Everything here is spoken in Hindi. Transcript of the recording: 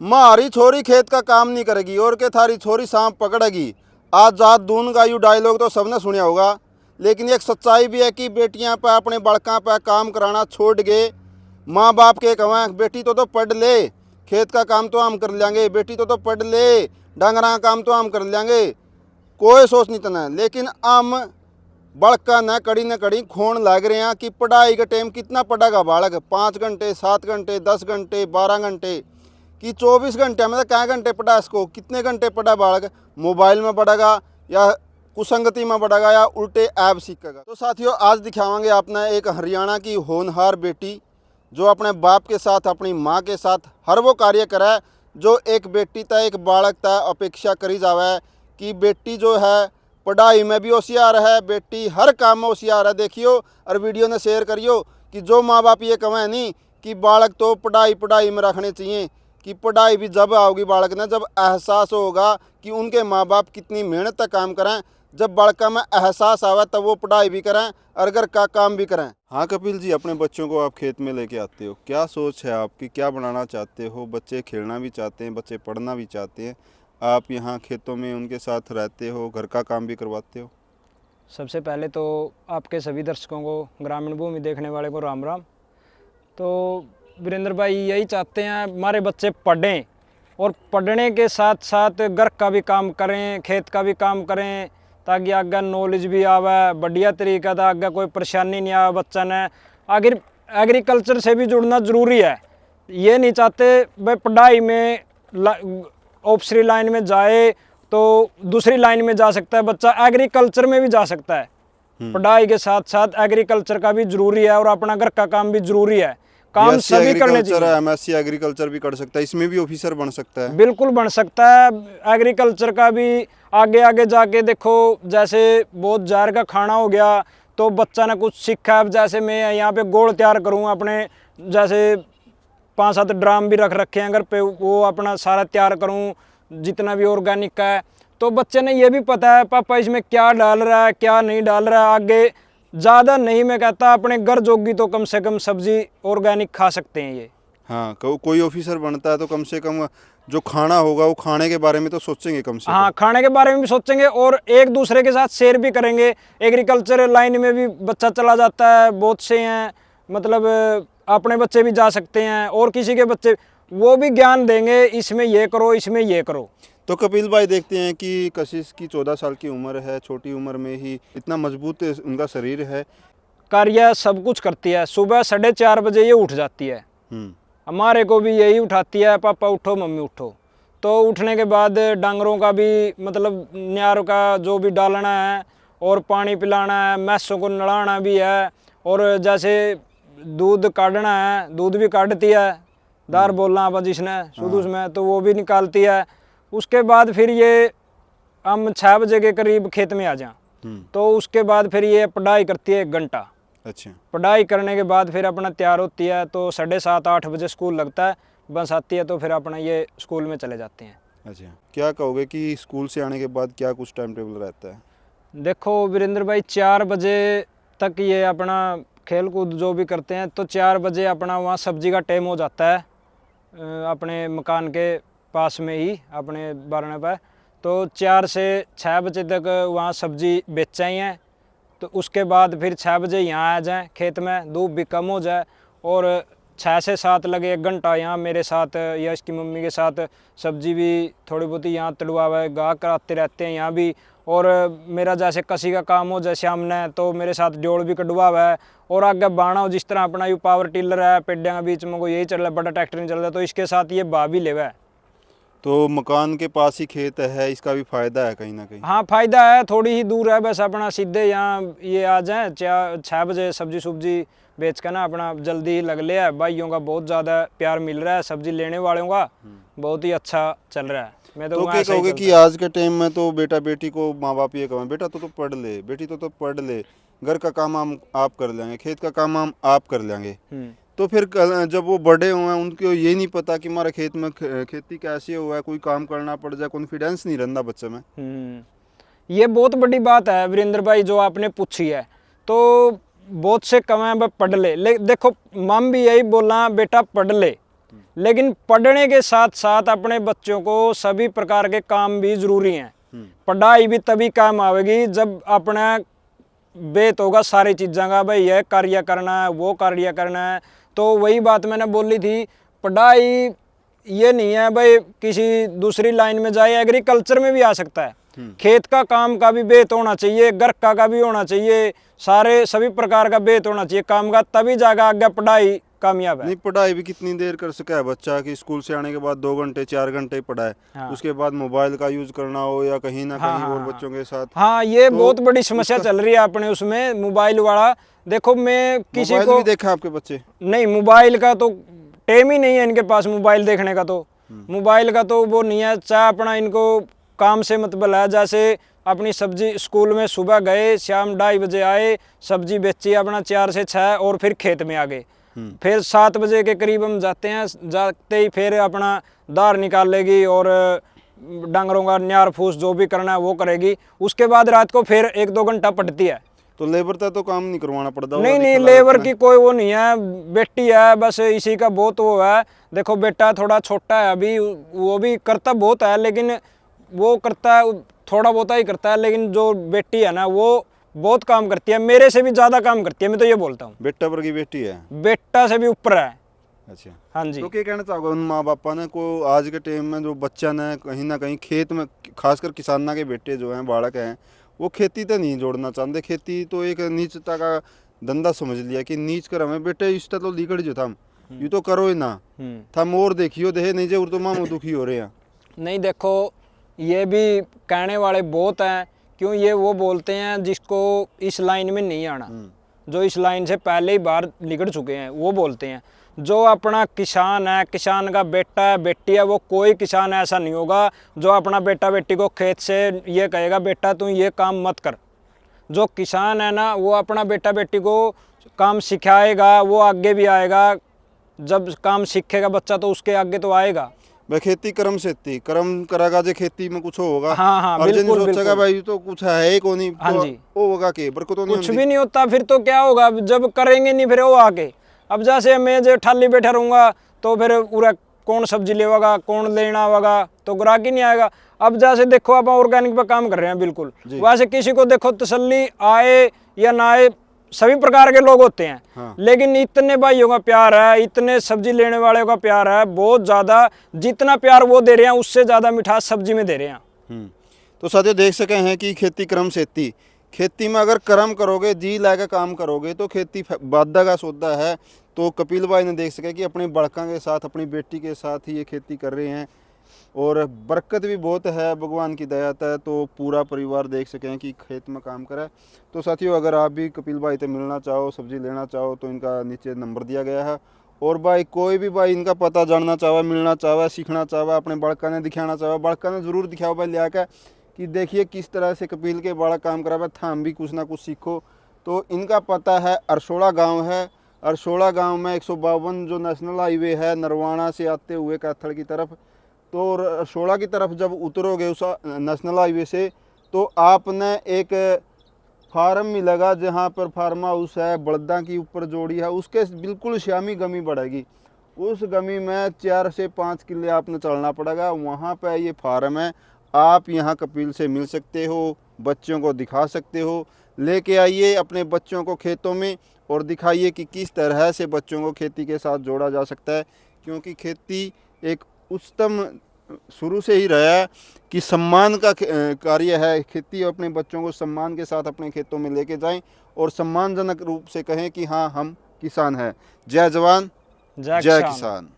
मारी छोरी खेत का काम नहीं करेगी और के थारी छोरी सांप पकड़ेगी। आज जात दून का यू डायलॉग तो सबने सुना होगा, लेकिन एक सच्चाई भी है कि बेटियां पे अपने बड़का पे काम कराना छोड़ गए। माँ बाप के कहें बेटी तो पढ़ ले, खेत का काम तो हम कर लेंगे, बेटी तो पढ़ ले, डंगरा का काम तो हम कर लेंगे, कोई सोच नहीं तना। लेकिन हम बड़का न कड़ी खोन लाग रहे हैं कि पढ़ाई का टाइम कितना पढ़ेगा बालक, 5 घंटे 7 घंटे 10 घंटे 12 घंटे कि 24 घंटे में क्या घंटे पढ़ा, इसको कितने घंटे पढ़ा बालक, मोबाइल में पढ़ेगा या कुसंगति में बढ़ेगा या उल्टे ऐप सीखेगा। तो साथियों, आज दिखावांगे आपने एक हरियाणा की होनहार बेटी जो अपने बाप के साथ अपनी माँ के साथ हर वो कार्य करे जो एक बेटी तय एक बालक तय अपेक्षा करी जावे कि बेटी जो है पढ़ाई में भी होशियार है, बेटी हर काम में होशियार है। देखियो और वीडियो ने शेयर करियो कि जो माँ बाप ये कहें नहीं कि बालक तो पढ़ाई में रखने चाहिए, कि पढ़ाई भी जब आओगी बालक ने जब एहसास होगा कि उनके माँ बाप कितनी मेहनत तक काम करें। जब बालका में एहसास आवे तब वो पढ़ाई भी करें और घर का काम भी करें। हाँ कपिल जी, अपने बच्चों को आप खेत में लेके आते हो, क्या सोच है आपकी, क्या बनाना चाहते हो? बच्चे खेलना भी चाहते हैं, बच्चे पढ़ना भी चाहते हैं, आप यहाँ खेतों में उनके साथ रहते हो, घर का काम भी करवाते हो। सबसे पहले तो आपके सभी दर्शकों को, ग्रामीण भूमि देखने वाले को राम राम। तो वीरेंद्र भाई यही चाहते हैं हमारे बच्चे पढ़ें और पढ़ने के साथ साथ घर का भी काम करें, खेत का भी काम करें, ताकि आगे नॉलेज भी आवे बढ़िया तरीका था, आगे कोई परेशानी नहीं आवे बच्चा ने। आखिर एग्रीकल्चर से भी जुड़ना ज़रूरी है। ये नहीं चाहते भाई पढ़ाई में ऑफिसरी लाइन में जाए तो दूसरी लाइन में जा सकता है बच्चा, एग्रीकल्चर में भी जा सकता है। पढ़ाई के साथ साथ एग्रीकल्चर का भी जरूरी है और अपना घर का काम भी जरूरी है। काम सभी करने चाहिए। एमएससी एग्रीकल्चर भी कर सकता है, इसमें भी ऑफिसर बन सकता है। बिल्कुल बन सकता है। एग्रीकल्चर का भी आगे आगे जाके देखो, जैसे बहुत जार का खाना हो गया तो बच्चा ने कुछ सीखा है। जैसे मैं यहाँ पे गोल तैयार करूँ अपने, जैसे 5-7 ड्राम भी रख रखे हैं घर पे, वो अपना सारा तैयार करूँ जितना भी ऑर्गेनिक का है। तो बच्चे ने ये भी पता है पापा इसमें क्या डाल रहा है क्या नहीं डाल रहा है। आगे ज़्यादा नहीं मैं कहता, अपने घर जोगी तो कम से कम सब्जी ऑर्गेनिक खा सकते हैं ये। हाँ, कोई ऑफिसर बनता है तो कम से कम जो खाना होगा वो खाने के बारे में तो सोचेंगे कम से हाँ, खाने के बारे में भी सोचेंगे और एक दूसरे के साथ शेयर भी करेंगे। एग्रीकल्चर लाइन में भी बच्चा चला जाता है, बहुत से हैं, मतलब अपने बच्चे भी जा सकते हैं और किसी के बच्चे, वो भी ज्ञान देंगे इसमें ये करो इसमें ये करो। तो कपिल भाई, देखते हैं कि कशिश की 14 साल की उम्र है, छोटी उम्र में ही इतना मजबूत उनका शरीर है, कार्य सब कुछ करती है। सुबह 4:30 बजे ये उठ जाती है, हमारे को भी यही उठाती है, पापा उठो मम्मी उठो। तो उठने के बाद डांगरों का भी मतलब न्यार का जो भी डालना है और पानी पिलाना है, मैसों को नड़ाना भी है और जैसे दूध काटना है, दूध भी काटती है, दार बोलना आप जिसने शुद्ध उसमें, तो वो भी निकालती है। उसके बाद फिर ये हम 6 बजे के करीब खेत में आ जाएं तो उसके बाद फिर ये पढ़ाई करती है 1 घंटा। अच्छा, पढ़ाई करने के बाद फिर अपना तैयार होती है तो 7:30-8 बजे स्कूल लगता है, बस आती है तो फिर अपना ये स्कूल में चले जाते हैं। अच्छा, क्या कहोगे कि स्कूल से आने के बाद क्या कुछ टाइम टेबल रहता है? देखो वीरेंद्र भाई, 4 बजे तक ये अपना खेल कूद जो भी करते हैं, तो 4 बजे अपना वहाँ सब्जी का टाइम हो जाता है अपने मकान के पास में ही अपने बारने पर। तो 4 से 6 बजे तक वहाँ सब्जी बेच हैं, तो उसके बाद फिर 6 बजे यहाँ आ जाएं खेत में, धूप भी कम हो जाए और 6 से 7 लगे 1 घंटा यहाँ मेरे साथ या इसकी मम्मी के साथ सब्जी भी थोड़ी बहुत यहाँ तड़वा हुआ है, गाह कराते रहते हैं यहाँ भी। और मेरा जैसे कसी का काम हो जैसे हमने, तो मेरे साथ जोड़ भी कटवा हुआ है और आगे बाना हो, जिस तरह अपना ये पावर टिलर है पेड्या के बीच में को यही चल रहा है, बड़ा ट्रैक्टर नहीं चल रहा, तो इसके साथ ये बा भी ले हुआ है। तो मकान के पास ही खेत है, इसका भी फायदा है कहीं ना कहीं? हाँ फायदा है, थोड़ी ही दूर है, बस अपना सीधे यहाँ ये आ जाए 6 बजे सब्जी सुब्जी बेच कर ना अपना जल्दी ही लग लिया है। भाइयों का बहुत ज़्यादा प्यार मिल रहा है, सब्जी लेने वालों का बहुत ही अच्छा चल रहा है। मैं तो क्या कहोगे कि आज के टाइम में तो बेटा बेटी को माँ बाप ये कहें बेटा तो पढ़ ले, बेटी तो पढ़ ले, घर का काम हम आप कर लेंगे, खेत का काम हम आप कर लेंगे, तो फिर जब वो बड़े हुए हैं उनको ये नहीं पता कि हमारे खेत में खेती कैसे हुआ है, कोई काम करना पड़ जाए, कॉन्फिडेंस नहीं रहता बच्चे में। ये बहुत बड़ी बात है वीरेंद्र भाई जो आपने पूछी है। तो बहुत से कमें पढ़ ले देखो मम भी यही बोला बेटा पढ़ ले, लेकिन पढ़ने के साथ साथ अपने बच्चों को सभी प्रकार के काम भी जरूरी हैं। पढ़ाई भी तभी काम आवेगी जब अपना बेत होगा सारी चीज़ों का, भाई यह कार्य करना है, वो कार्य करना है। तो वही बात मैंने बोली थी, पढ़ाई ये नहीं है भाई किसी दूसरी लाइन में जाए, एग्रीकल्चर में भी आ सकता है। खेत का काम का भी बेत होना चाहिए, घर का भी होना चाहिए, सारे सभी प्रकार का बेत होना चाहिए काम का, तभी जाकर आगे पढ़ाई कामयाब है। नहीं, पढ़ाई भी कितनी देर कर सके है बच्चा कि स्कूल से आने के बाद 2 घंटे 4 घंटे पढ़ाए, हाँ। उसके बाद मोबाइल का यूज करना हो या कहीं ना हाँ, कहीं हाँ, और हाँ। बच्चों के साथ। हाँ, ये तो बहुत बड़ी समस्या चल रही है अपने उसमें, मोबाइल वाला। देखो मैं किसी मोबाइल को भी देखा आपके बच्चे? नहीं, मोबाइल का तो टाइम ही नहीं है इनके पास मोबाइल देखने का, तो मोबाइल का तो वो नहीं है। चाहे अपना इनको काम से मतलब है, जैसे अपनी सब्जी स्कूल में सुबह गए, शाम 2:30 बजे आए, सब्जी बेची अपना 4 से 6 और फिर खेत में आ गए। फिर 7 बजे के करीब हम जाते हैं, जाते ही फिर अपना दार निकाल लेगी और डांगरों का न्यार फूस जो भी करना है वो करेगी। उसके बाद रात को फिर 1-2 घंटा पढ़ती है। तो लेबर का तो काम नहीं करवाना पड़ता होगा, नहीं, दिखला लेबर इतना। की कोई वो नहीं है, बेटी है बस, इसी का बहुत वो है। देखो बेटा थोड़ा छोटा है अभी, वो भी करता बहुत है, लेकिन वो करता है थोड़ा बहुत ही करता है, लेकिन जो बेटी है ना वो बहुत काम करती है, मेरे से भी ज़्यादा काम करती है, मैं तो ये बोलता हूँ। बेटा पर की बेटी है? बेटा से भी ऊपर है। अच्छा। हाँ जी। तो क्या कहना चाहोगे उन माँ बापा ने को आज के टाइम में जो बच्चा ने कहीं ना कहीं खेत में, खासकर किसाना के बेटे जो हैं, बालक हैं, वो खेती तो नहीं जोड़ना चाहते। खेती तो एक नीचता का धंधा समझ लिया कि नीच कर हमें बेटे इस तो लीकड़ जो थम ये तो करो ही ना, थम और देखियो देहे नहीं जो तो मामू दुखी हो रहे हैं। नहीं, देखो ये भी कहने वाले बहुत हैं, क्यों ये वो बोलते हैं जिसको इस लाइन में नहीं आना, जो इस लाइन से पहले ही बाहर निकल चुके हैं, वो बोलते हैं। जो अपना किसान है, किसान का बेटा है बेटी है, वो कोई किसान ऐसा नहीं होगा जो अपना बेटा बेटी को खेत से ये कहेगा बेटा तू ये काम मत कर। जो किसान है ना वो अपना बेटा बेटी को काम सिखाएगा, वो आगे भी आएगा। जब काम सीखेगा बच्चा तो उसके आगे तो आएगा। भाई खेती कर्म से थी, कर्म करागा जे खेती में कुछ होगा। हाँ, हाँ, और जिन बिल्कुल, सोचेगा बिल्कुल। भाई तो कुछ है ही को नहीं, हाँ तो जी। वो होगा के बरकत तो नहीं कुछ होती। भी नहीं होता, फिर तो क्या होगा जब करेंगे नहीं फिर वो आके। अब जैसे मैं जो ठाली बैठा रहूँगा तो फिर पूरा कौन सब्जी लेवागा, कौन लेना होगा, तो ग्राहक ही नहीं आएगा। अब जैसे देखो आप ऑर्गेनिक पे काम कर रहे हैं बिल्कुल, वैसे किसी को देखो तसल्ली आए या ना आए, सभी प्रकार के लोग होते हैं। हाँ। लेकिन इतने भाइयों का प्यार है, इतने सब्जी लेने वाले का प्यार है, बहुत ज़्यादा। जितना प्यार वो दे रहे हैं उससे ज़्यादा मिठास सब्जी में दे रहे हैं। तो साथियों देख सके हैं कि खेती कर्म से थी। खेती में अगर कर्म करोगे, जी लाकर काम करोगे तो खेती वादा का सौदा है। तो कपिल भाई ने देख सके कि अपनी बड़का के साथ, अपनी बेटी के साथ ही ये खेती कर रहे हैं और बरकत भी बहुत है भगवान की दया है। तो पूरा परिवार देख सकें कि खेत में काम करे। तो साथियों अगर आप भी कपिल भाई से मिलना चाहो, सब्जी लेना चाहो तो इनका नीचे नंबर दिया गया है। और भाई कोई भी भाई इनका पता जानना चाहे, मिलना चाहे, सीखना चाहे, अपने बड़का ने दिखाना चाहे, बड़का ने ज़रूर दिखाओ भाई लिया के कि देखिए किस तरह से कपिल के बड़ा काम करा भाई, थाम भी कुछ ना कुछ सीखो। तो इनका पता है अरसोड़ा गाँव है। अरसोड़ा गाँव में 152 जो नेशनल हाईवे है नरवाना से आते हुए कैथल की तरफ, तो अरसोड़ा की तरफ जब उतरोगे उस नेशनल हाईवे से तो आपने एक फार्म मिलेगा जहाँ पर फार्म हाउस है, बलदा की ऊपर जोड़ी है, उसके बिल्कुल शामी गमी बढ़ेगी। उस गमी में 4 से 5 किले आपने चलना पड़ेगा, वहाँ पे ये फार्म है। आप यहाँ कपिल से मिल सकते हो, बच्चों को दिखा सकते हो। लेके आइए अपने बच्चों को खेतों में और दिखाइए कि किस तरह से बच्चों को खेती के साथ जोड़ा जा सकता है। क्योंकि खेती एक उच्चतम शुरू से ही रहा है कि सम्मान का कार्य है। खेती अपने बच्चों को सम्मान के साथ अपने खेतों में लेके जाएं और सम्मानजनक रूप से कहें कि हाँ हम किसान हैं। जय जवान, जय किसान।